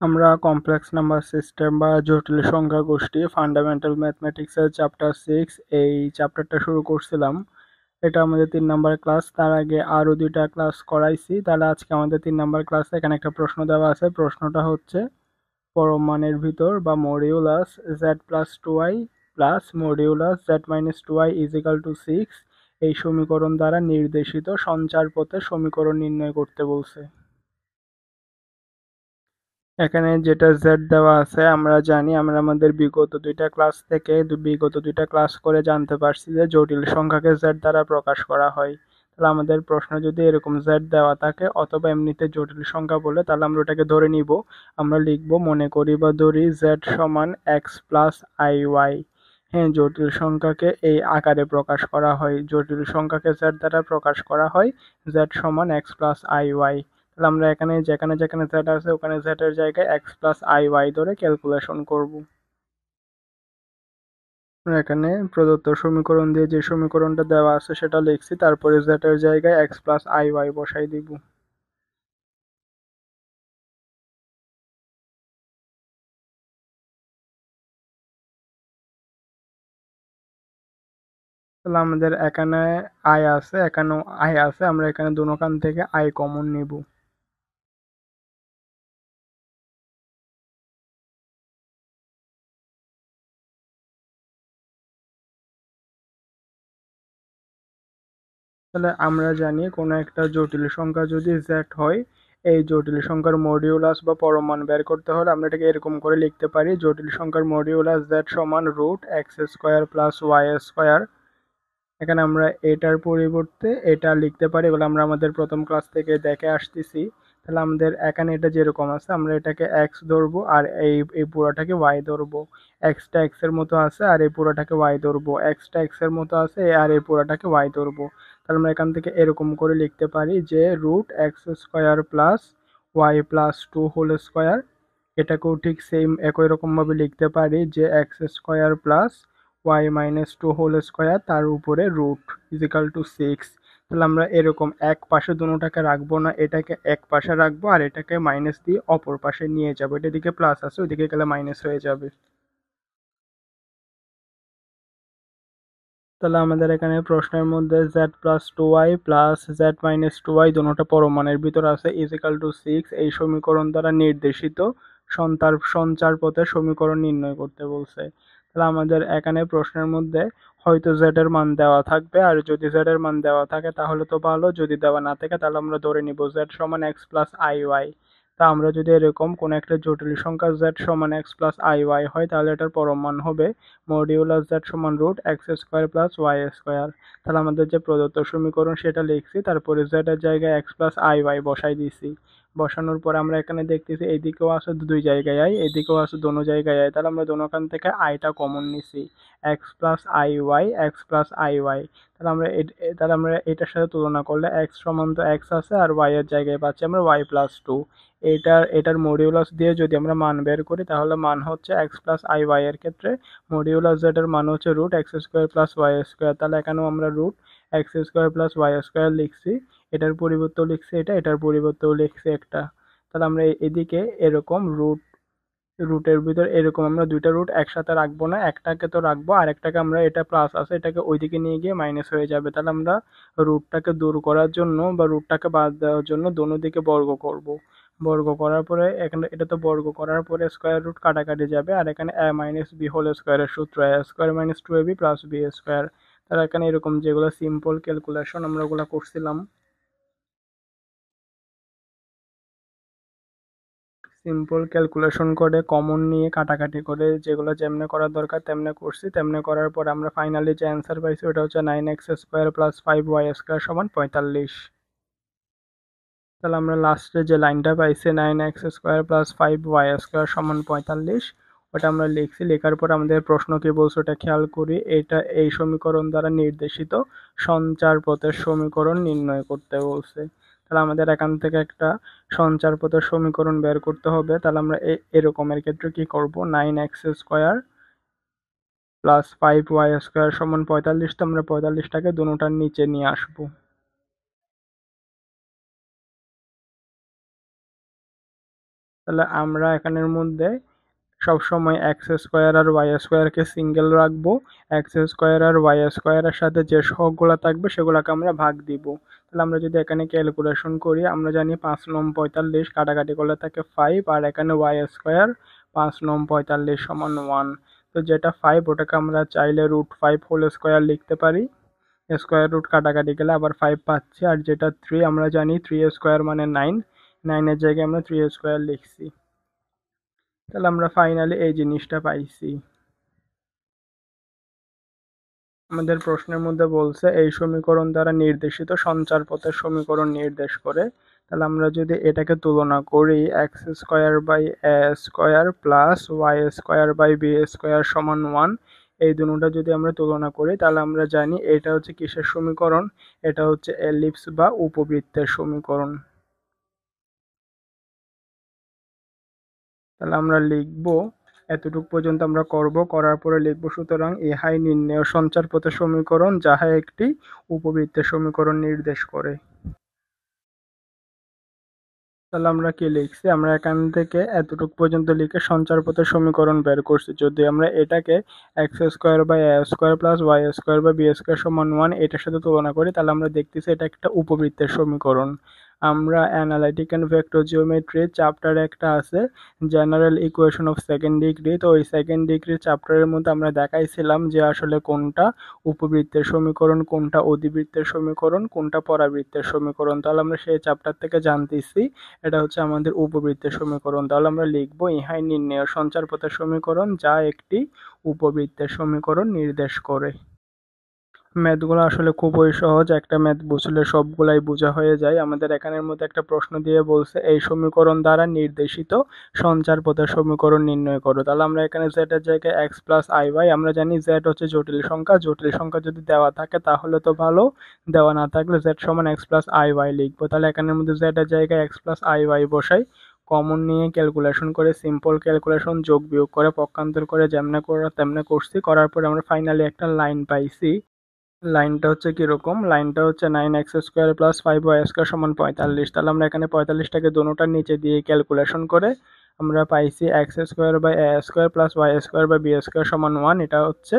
আমরা complex number system বা জটিল সংখ্যা গোষ্ঠী ফান্ডামেন্টাল ম্যাথমেটিক্সের চ্যাপ্টার 6 এই চ্যাপ্টারটা শুরু করছিলাম। এটা আমাদের 3 নাম্বার ক্লাস। তার আগে আরও 2টা ক্লাস করাইছি। তাহলে আজকে আমাদের 3 নাম্বার ক্লাসে এখানে একটা প্রশ্ন দেওয়া আছে। প্রশ্নটা হচ্ছে পরম মানের ভিতর বা modulus z plus two Y plus modulus z minus two y is equal to 6 এই সমীকরণ দ্বারা নির্দেশিত সঞ্চার পথের সমীকরণ নির্ণয় করতে বলছে। এখানে যেটা জেড দেওয়া আছে আমরা জানি, আমরা আমাদের বিগত দুইটা ক্লাস করে জানতে পারছি যে জটিল সংখ্যাকে জেড দ্বারা প্রকাশ করা হয়। তাহলে আমাদের প্রশ্ন যদি এরকম জেড দেওয়া থাকে অথবা এমনিতে জটিল সংখ্যা বলে, তাহলে আমরা ওটাকে ধরে নিব। আমরা লিখব, মনে করি বা ধরি জেড সমান এক্স প্লাস আই ওয়াই। হ্যাঁ, জটিল সংখ্যাকে এই আকারে প্রকাশ করা হয়। জটিল সংখ্যাকে জেড দ্বারা প্রকাশ করা হয় জেড সমান এক্স প্লাস আই ওয়াই। তাহলে আমরা এখানে যেখানে যেখানে জেড আছে ওখানে জেড এর জায়গায় এক্স প্লাস আই ওয়াই ধরে ক্যালকুলেশন করব। আমরা এখানে প্রদত্ত সমীকরণ দিয়ে যে সমীকরণটা দেওয়া আছে সেটা লিখছি, তারপরে জেড এর জায়গায় এক্স প্লাস আই ওয়াই বসাই দিব। তাহলে আমাদের এখানে আই আছে, এখানেও আই আছে, আমরা এখানে দুনোখান থেকে আই কমন নিব। তাহলে আমরা জানি কোনো একটা জটিল সংখ্যা যদি জেড হয়, এই জটিল সংখ্যার মডিউলাস বা পরমান বের করতে হলে আমরা এটাকে এরকম করে লিখতে পারি, জটিল সংখ্যার মডিউলাস জেড সমান root x square plus y square. এখানে আমরা এটার পরিবর্তে এটা লিখতে পারি, এগুলো আমরা আমাদের প্রথম ক্লাস থেকে দেখে আসতেছি। তাহলে আমাদের এখানে এটা যেরকম আছে আমরা এটাকে এক্স ধরবো আর এই এই পুরোটাকে ওয়াই ধরবো। এক্সটা এক্স এর মতো আছে আর এই পুরোটাকে ওয়াই ধরবো, এক্সটা এক্স এর মতো আছে আর এই পুরোটাকে ওয়াই ধরবো। তাহলে আমরা এখান থেকে এরকম করে লিখতে পারি যে root x square plus y plus two whole square. এটাকেও ঠিক সেম একই রকমভাবে লিখতে পারি যে x square plus y minus two whole square তার উপরে রুট ইজিক্যাল টু 6। তাহলে আমরা এরকম এক পাশে দুটোটাকে রাখবো না, এটাকে এক পাশে রাখবো আর এটাকে মাইনাস দিয়ে অপর পাশে নিয়ে যাবো। এটা দিকে প্লাস আছে, ওইদিকে গেলে মাইনাস হয়ে যাবে। তাহলে আমাদের এখানে প্রশ্নের মধ্যে Z plus two Y plus Z minus two Y দুটোটা পরমাণের ভিতর আছে ইজিক্যাল টু 6 এই সমীকরণ দ্বারা নির্দেশিত সঞ্চার পথের সমীকরণ নির্ণয় করতে বলছে। তাহলে আমাদের এখানে প্রশ্নের মধ্যে হয়তো জেড এর মান দেওয়া থাকবে, আর যদি জেড এর মান দেওয়া থাকে তাহলে তো ভালো, যদি দেওয়া না থাকে তাহলে আমরা ধরে নিব জেড সমান এক্স প্লাস আই ওয়াই। তা আমরা যদি এরকম কোন একটা জটিল সংখ্যা জেড সমান এক্স প্লাস আই ওয়াই হয় তাহলে এটার পরম মান হবে মডিউলাস জেড সমান root x square plus y square. তাহলে আমাদের যে প্রদত্ত সমীকরণ সেটা লিখছি, তারপরে জেড এর জায়গায় এক্স প্লাস আই ওয়াই বসাই দিছি। বসানোর পর আমরা এখানে দেখতেছি এইদিকেও আছে দুই জায়গায় আই, এদিকেও আছে দোনো জায়গায় আই। তাহলে আমরা দোনোখান থেকে আইটা কমন নিছি, x plus i y x plus i y. তাহলে আমরা এটার সাথে তুলনা করলে এক্স সমান তো এক্স আছে আর ওয়াই এর জায়গায় পাচ্ছি আমরা ওয়াই প্লাস টু। এটার মডিউলাস দিয়ে যদি আমরা মান বের করি তাহলে মান হচ্ছে এক্স প্লাস আই ওয়াই এর ক্ষেত্রে মডিউলাস জেড এর মান হচ্ছে root x square plus y square. তাহলে এখানেও আমরা root x square plus y square লিখছি, এটার পরিবর্তেও লিখছি এটা, এটার পরিবর্তেও লিখছি একটা। তাহলে আমরা এদিকে এরকম রুটের ভিতর এরকম আমরা দুইটা রুট একসাথে রাখবো না, একটাকে তো রাখবো আর একটাকে আমরা, এটা প্লাস আছে এটাকে ওইদিকে নিয়ে গিয়ে মাইনাস হয়ে যাবে। তাহলে আমরা রুটটাকে দূর করার জন্য বা রুটটাকে বাদ দেওয়ার জন্য দোনো দিকে বর্গ করব। বর্গ করার পরে এখানে এটা তো বর্গ করার পরে স্কোয়ার রুট কাটাকাটি যাবে আর এখানে এ মাইনাস বি হোল স্কোয়ারের সূত্র এ square minus two A B plus B square. তাহলে এখানে এরকম যেগুলো সিম্পল ক্যালকুলেশন আমরা ওগুলো করছিলাম, সিম্পল ক্যালকুলেশন করে কমন নিয়ে কাটাকাটি করে যেগুলো যেমনে করার দরকার তেমনে করছি। তেমনে করার পর আমরা ফাইনালি যে অ্যান্সার পাইছি ওটা হচ্ছে 9x square plus 5y square সমান 45। তাহলে আমরা লাস্টে যে লাইনটা পাইছি 9x square plus 5y square সমান 45, ওটা আমরা লিখছি। লেখার পর আমাদের প্রশ্ন কি বলছে ওটা খেয়াল করি, এটা এই সমীকরণ দ্বারা নির্দেশিত সঞ্চার পথের সমীকরণ নির্ণয় করতে বলছে। তাহলে আমাদের এখান থেকে একটা সঞ্চার পথের সমীকরণ বের করতে হবে। তাহলে আমরা এরকমের ক্ষেত্রে কি করব, 9x square plus 5y square সমান 45, তো আমরা 45টাকে দুটোটার নিচে নিয়ে আসবো। তাহলে আমরা এখানের মধ্যে সবসময় এক্স স্কোয়ার আর ওয়াই স্কোয়ারকে সিঙ্গেল রাখবো, এক্স স্কোয়ার আর ওয়াই স্কোয়ারের সাথে যে সহগগুলো থাকবে সেগুলোকে আমরা ভাগ দিব। তাহলে আমরা যদি এখানে ক্যালকুলেশন করি, আমরা জানি 5×9 = 45, কাটাকাটি করলে থাকে 5, আর এখানে ওয়াই স্কোয়ার 5×9 = 1। তো যেটা 5 ওটাকে আমরা চাইলে √5 হোল স্কোয়ার লিখতে পারি, স্কোয়ার রুট কাটাকাটি গেলে আবার 5 পাচ্ছি। আর যেটা 3 আমরা জানি 3 স্কোয়ার মানে 9, 9-এর জায়গায় আমরা 3 স্কোয়ার লিখছি। তাহলে আমরা ফাইনালি এই জিনিসটা পাইছি। আমাদের প্রশ্নের মধ্যে বলছে এই সমীকরণ দ্বারা নির্দেশিত সঞ্চার পথের সমীকরণ নির্দেশ করে। তাহলে আমরা যদি এটাকে তুলনা করি, x square by a square plus y square by b square সমান 1, এই দুটোটা যদি আমরা তুলনা করি তাহলে আমরা জানি এটা হচ্ছে কিসের সমীকরণ, এটা হচ্ছে এলিপস বা উপবৃত্তের সমীকরণ। তাহলে আমরা লিখব, এতটুকু পর্যন্ত আমরা করার পরে লিখব, সুতরাং ইহাই নির্ণেয় সঞ্চার পথের সমীকরণ যাহা একটি উপবৃত্তের সমীকরণ নির্দেশ করে। তাহলে আমরা কি লিখছি, আমরা এখান থেকে এতটুকু পর্যন্ত লিখে সঞ্চার পথের সমীকরণ বের করছি। যদি আমরা এটাকে x square by a square plus y square by b square সমান 1 এটার সাথে তুলনা করি তাহলে আমরা দেখতেছি এটা একটা উপবৃত্তের সমীকরণ। আমরা অ্যানালাইটিক অ্যান্ড ভেক্টর জিওমেট্রি চ্যাপ্টারে একটা আছে general equation of second degree, তো ওই সেকেন্ড ডিগ্রি চ্যাপ্টারের মধ্যে আমরা দেখাইছিলাম যে আসলে কোনটা উপবৃত্তের সমীকরণ, কোনটা অধিবৃত্তের সমীকরণ, কোনটা পরাবৃত্তের সমীকরণ। তাহলে আমরা সেই চ্যাপ্টার থেকে জানতেছি এটা হচ্ছে আমাদের উপবৃত্তের সমীকরণ। তাহলে আমরা লিখব ইহাই নির্ণেয় সঞ্চার পথের সমীকরণ যা একটি উপবৃত্তের সমীকরণ নির্দেশ করে। ম্যাথগুলো আসলে খুবই সহজ, একটা ম্যাথ বুঝলে সবগুলাই বোঝা হয়ে যায়। আমাদের এখানের মধ্যে একটা প্রশ্ন দিয়ে বলছে এই সমীকরণ দ্বারা নির্দেশিত সঞ্চার পথের সমীকরণ নির্ণয় করো। তাহলে আমরা এখানে z এর জায়গায় x প্লাস আই ওয়াই, আমরা জানি z হচ্ছে জটিল সংখ্যা, জটিল সংখ্যা যদি দেওয়া থাকে তাহলে তো ভালো, দেওয়া না থাকলে z সমান x প্লাস আই ওয়াই লিখবো। তাহলে এখানের মধ্যে z এর জায়গায় x প্লাস আই ওয়াই বসাই, কমন নিয়ে ক্যালকুলেশন করে, সিম্পল ক্যালকুলেশন যোগ বিয়োগ করে পক্ষান্তর করে যেমনে করা তেমনে করছি, করার পরে আমরা ফাইনালি একটা লাইন পাইছি। লাইনটা হচ্ছে কিরকম, লাইনটা হচ্ছে 9x² প্লাস 5y² সমান 45। তাহলে আমরা এখানে 45টাকে দোনোটার নিচে দিয়ে ক্যালকুলেশন করে আমরা পাইছি x² by a² plus y² by b² সমান 1, এটা হচ্ছে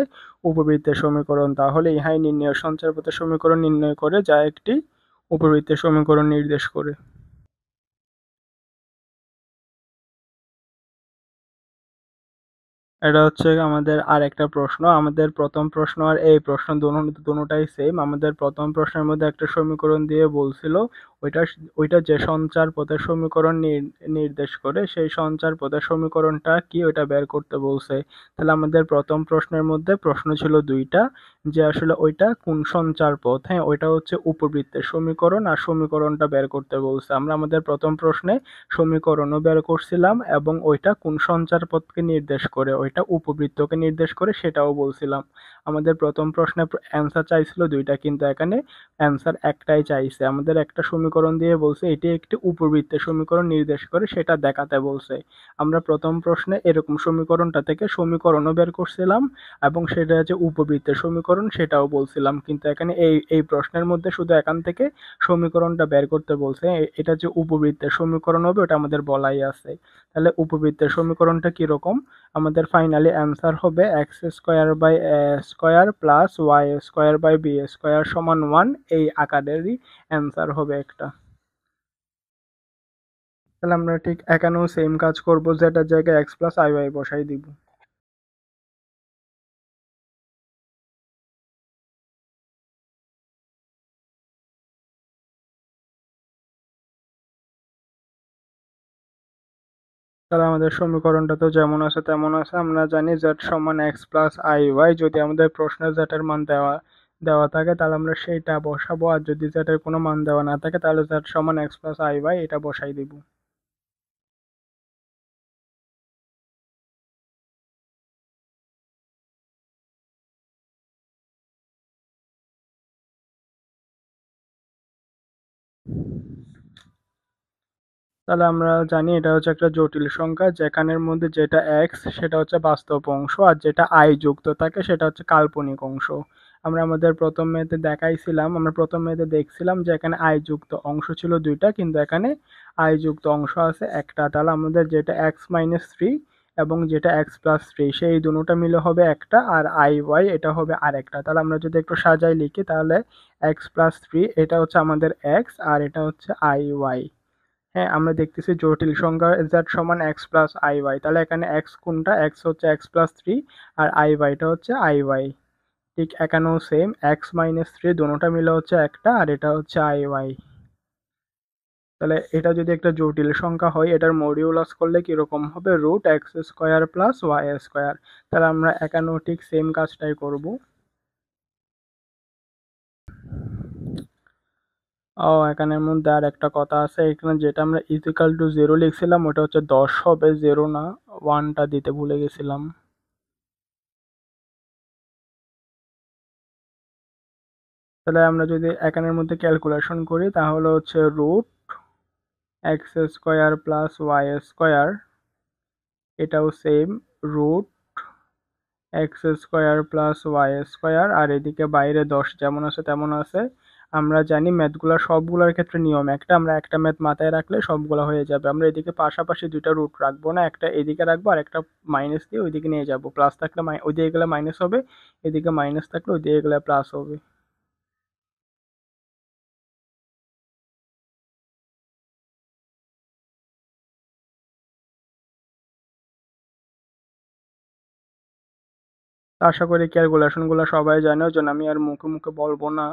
উপবৃত্তের সমীকরণ। তাহলে ইহাই নির্ণেয় সঞ্চার পথের সমীকরণ নির্ণয় করে যা একটি উপবৃত্তের সমীকরণ নির্দেশ করে। এটা হচ্ছে আমাদের আরেকটা প্রশ্ন। আমাদের প্রথম প্রশ্ন আর এই প্রশ্ন দুটোটাই সেম। আমাদের প্রথম প্রশ্নের মধ্যে একটা সমীকরণ দিয়ে বলছিল ওইটা ওইটা যে সঞ্চার পথের সমীকরণ নির্দেশ করে সেই সঞ্চার পথের সমীকরণটা কি ওইটা বের করতে বলছে। তাহলে আমাদের প্রথম প্রশ্নের মধ্যে প্রশ্ন ছিল দুইটা, যে আসলে ওইটা কোন সঞ্চার পথ। হ্যাঁ, ওইটা হচ্ছে উপবৃত্তের সমীকরণ আর সমীকরণটা বের করতে বলছে। আমরা আমাদের প্রথম প্রশ্নে সমীকরণও বের করছিলাম এবং ওইটা কোন সঞ্চার পথকে নির্দেশ করে, ওইটা উপবৃত্তকে নির্দেশ করে সেটাও বলছিলাম। আমাদের প্রথম প্রশ্নে অ্যান্সার চাইছিল দুইটা, কিন্তু এখানে অ্যান্সার একটাই চাইছে। আমাদের একটা সমীকরণ দিয়ে বলছে এটি একটি উপবৃত্তের সমীকরণ নির্দেশ করে, সেটা দেখাতে বলছে। আমরা প্রথম প্রশ্নে এরকম সমীকরণটা থেকে সমীকরণও বের করছিলাম এবং সেটা যে উপবৃত্তের সমীকরণ সেটাও বলছিলাম, কিন্তু এখানে এই প্রশ্নের মধ্যে শুধু এখান থেকে সমীকরণটা বের করতে বলছে। এটা যে উপবৃত্তের সমীকরণ হবে ওটা আমাদের বলাই আছে। তাহলে উপবৃত্তের সমীকরণটা কিরকম, আমাদের ফাইনালি অ্যান্সার হবে x² by a² plus y² by b² সমান 1, এই আকারেরই অ্যান্সার হবে একটা। তাহলে আমরা ঠিক এখানেও সেম কাজ করবো, যেটার জায়গায় x প্লাস আই ওয়াই বসাই দিব। তাহলে আমাদের সমীকরণটা তো যেমন আছে তেমন আছে। আমরা জানি z সমান x প্লাস আই ওয়াই, যদি আমাদের প্রশ্নে z এর মান দেওয়া দেওয়া থাকে তাহলে আমরা সেইটা বসাবো, আর যদি z এর কোনো মান দেওয়া না থাকে তাহলে z সমান x প্লাস আই ওয়াই এটা বসাই দিব। তাহলে আমরা জানি এটা হচ্ছে একটা জটিল সংখ্যা, যেখানের মধ্যে যেটা x সেটা হচ্ছে বাস্তব অংশ আর যেটা i যুক্ত থাকে সেটা হচ্ছে কাল্পনিক অংশ। আমরা আমাদের প্রথম মেয়েতে দেখাইছিলাম, আমরা প্রথম মেয়েতে দেখছিলাম যে এখানে আই যুক্ত অংশ ছিল দুইটা, কিন্তু এখানে আই যুক্ত অংশ আছে একটা। তাহলে আমাদের যেটা x-3 এবং যেটা x+3 সেই দুটোটা মিলে হবে একটা, আর আই ওয়াই এটা হবে আরেকটা। তাহলে আমরা যদি একটু সাজাই লিখি, তাহলে x+3 এটা হচ্ছে আমাদের x, আর এটা হচ্ছে আই ওয়াই। হ্যাঁ, আমরা দেখতেছি জটিল সংখ্যা z সমান x প্লাস আই ওয়াই। তাহলে এখানে x কোনটা? x হচ্ছে x+3, আর আই ওয়াইটা হচ্ছে আই ওয়াই। ঠিক এখানেও সেম, x-3 দুটোটা মিলে হচ্ছে একটা, আর এটা হচ্ছে আই ওয়াই। তাহলে এটা যদি একটা জটিল সংখ্যা হয়, এটার মডিউলাস করলে কিরকম হবে? √x² plus y²। তাহলে আমরা এখানেও ঠিক সেম কাজটাই করব। ও, এখানের মধ্যে আর একটা কথা আছে, এখানে যেটা আমরা ইকুয়াল টু 0 লিখছিলাম ওটা হচ্ছে 10 হবে, 0 না। 1টা দিতে ভুলে গেছিলাম। তাহলে আমরা যদি এখানের মধ্যে ক্যালকুলেশন করি, তাহলে হচ্ছে √x² প্লাস y², এটাও সেম, √x² প্লাস y², আর এদিকে বাইরে 10 যেমন আছে তেমন আছে। আমরা জানি ম্যাথগুলা সবগুলোর ক্ষেত্রে নিয়ম একটা, আমরা একটা ম্যাথ মাথায় রাখলে সবগুলো হয়ে যাবে। আমরা এদিকে পাশাপাশি দুইটা রুট রাখবো না, একটা এদিকে রাখবো আর একটা মাইনাস দিয়ে ওইদিকে নিয়ে যাব। প্লাস থাকলে ওইদিকে গেলে মাইনাস হবে, এদিকে মাইনাস থাকলে ওইদিকে গেলে প্লাস হবে। আশা করি ক্যালকুলেশন গুলো সবাই জানে, ওই জন্য আমি আর মুখে মুখে বলবো না।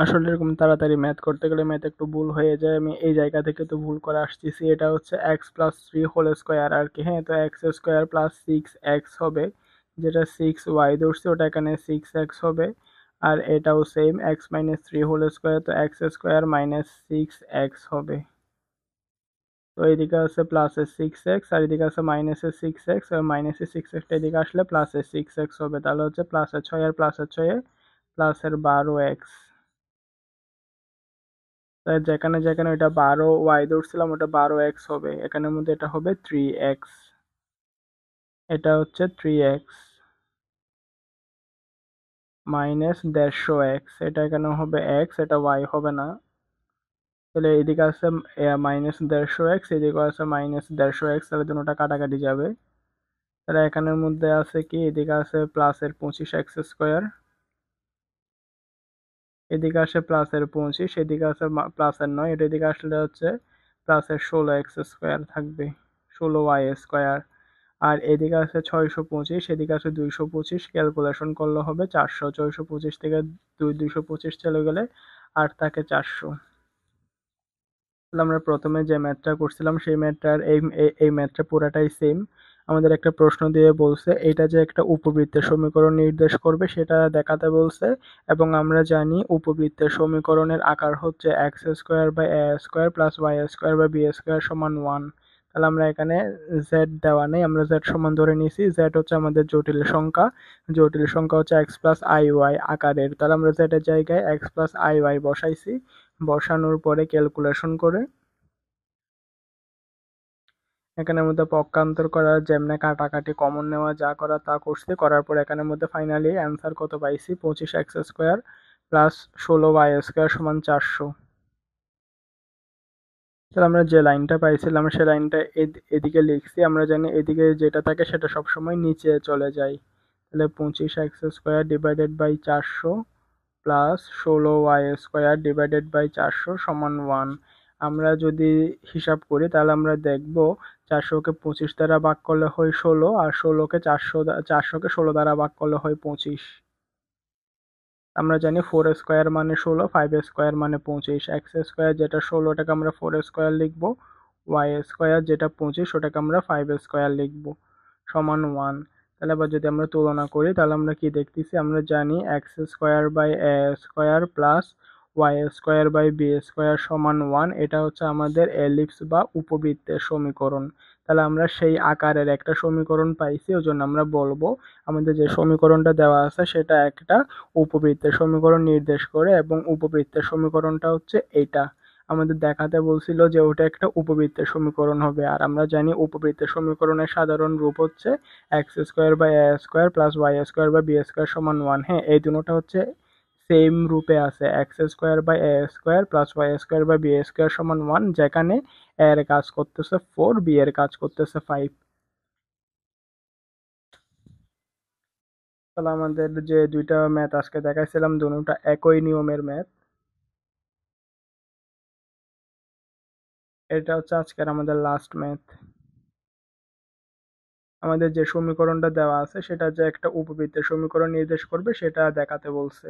আসলে এরকম তাড়াতাড়ি ম্যাথ করতে গেলে ম্যাথ একটু ভুল হয়ে যায়, আমি এই জায়গা থেকে তো ভুল করে আসতেছি। এটা হচ্ছে x+3 হোল স্কোয়ার আর কি। হ্যাঁ, তো x² প্লাস 6x হবে, যেটা 6y ধরছি ওটা এখানে 6x হবে, আর এটাও same x minus 3 whole square, তো x স্কোয়ার মাইনাস 6x হবে। তো এদিকে আছে প্লাসের 6x আর এদিকে আছে মাইনাসের 6x, আর মাইনাসের 6x এদিকে আসলে প্লাসের 6x হবে, তাহলে হচ্ছে প্লাসের 6 আর প্লাসের 6 প্লাসের 12x। তাই যেখানে যেখানে ওইটা 12y ধরছিলাম ওটা 12x হবে, এখানের মধ্যে এটা হবে 3x, এটা হচ্ছে 3x মাইনাস 150x, এটা এখানে হবে x, এটা y হবে না, তাহলে এদিকে আছে মাইনাস 150x, এদিকে আছে মাইনাস 150x, তাহলে দুটোটা কাটাকাটি যাবে। তাহলে এখানের মধ্যে আছে কি, এদিকে আছে প্লাসের 25x স্কোয়ার, এদিকে আসে প্লাসের 25, এদিকে আছে প্লাসের 9, এটা এদিকে আসলে হচ্ছে প্লাসের 16x স্কোয়ার থাকবে, 16y স্কোয়ার। আর এদিকে আছে 625, এদিকে আছে 225, ক্যালকুলেশন করলে হবে 400, 625 থেকে 225 চলে গেলে আর থাকে 400। তাহলে আমরা প্রথমে যে ম্যাথটা করছিলাম সেই ম্যাথটার এই ম্যাথটা পুরাটাই সেম। আমাদের একটা প্রশ্ন দিয়ে বলছে এটা যে একটা উপবৃত্তের সমীকরণ নির্দেশ করবে সেটা দেখাতে বলছে, এবং আমরা জানি উপবৃত্তের সমীকরণের আকার হচ্ছে x square by a square plus y square by b square সমান 1। তাহলে আমরা এখানে জেড দেওয়া নেই, আমরা জেড সমান ধরে নিয়েছি, জেড হচ্ছে আমাদের জটিল সংখ্যা, জটিল সংখ্যা হচ্ছে এক্স প্লাস আই ওয়াই আকারের, তাহলে আমরা জেড এর জায়গায় এক্স প্লাস আই ওয়াই বসাইছি, বসানোর পরে ক্যালকুলেশন করে এখানের মধ্যে পক্ষান্তর করা, যেমনে কাটাকাটি কমন নেওয়া যা করা তা করছি, করার পর এখানের মধ্যে ফাইনালি অ্যান্সার কত পাইছি, 25x square plus 16y square সমান 400। তাহলে আমরা যে লাইনটা পাইছিলাম সে লাইনটা এদিকে লিখছি, আমরা জানি এদিকে যেটা থাকে সেটা সবসময় নিচে চলে যায়, তাহলে 25x স্কোয়ার ডিভাইডেড বাই 400 প্লাস 16y স্কোয়ার ডিভাইডেড বাই 400 সমান 1। আমরা যদি হিসাব করি তাহলে আমরা দেখব 400কে 25 দ্বারা ভাগ করলে হয় 16, আর 16কে 400কে 16 দ্বারা ভাগ করলে হয় 25। আমরা জানি 4 স্কোয়ার মানে 16, 5 স্কোয়ার মানে 25, এক্স স্কোয়ার যেটা 16 ওটাকে আমরা 4 স্কোয়ার লিখবো, ওয়াই স্কোয়ার যেটা 25 ওটাকে আমরা 5 স্কোয়ার লিখবো সমান 1। তাহলে আবার যদি আমরা তুলনা করি তাহলে আমরা কি দেখতেছি, আমরা জানি x square by a square plus y square by b square সমান 1, এটা হচ্ছে আমাদের এলিপস বা উপবৃত্তের সমীকরণ। তাহলে আমরা সেই আকারের একটা সমীকরণ পাইছি, ওই জন্য আমরা বলবো আমাদের যে সমীকরণটা দেওয়া আছে সেটা একটা উপবৃত্তের সমীকরণ নির্দেশ করে, এবং উপবৃত্তের সমীকরণটা হচ্ছে এইটা। আমাদের দেখাতে বলছিল যে ওটা একটা উপবৃত্তের সমীকরণ হবে, আর আমরা জানি উপবৃত্তের সমীকরণের সাধারণ রূপ হচ্ছে x square by a square plus y square by b square সমান 1। হ্যাঁ, এই দুটোটা হচ্ছে সেম রূপে আছে, x square by a square plus y square by b square সমান 1, যেখানে এ এর কাজ করতেছে 4, বি এর কাজ করতেছে 5। তাহলে আমাদের যে দুইটা ম্যাথ আজকে দেখাইছিলাম দুটোটা একই নিয়মের ম্যাথ। এটা হচ্ছে আজকের আমাদের লাস্ট ম্যাথ। আমাদের যে সমীকরণটা দেওয়া আছে সেটা যে একটা উপবৃত্তের সমীকরণ নির্দেশ করবে সেটা দেখাতে বলছে।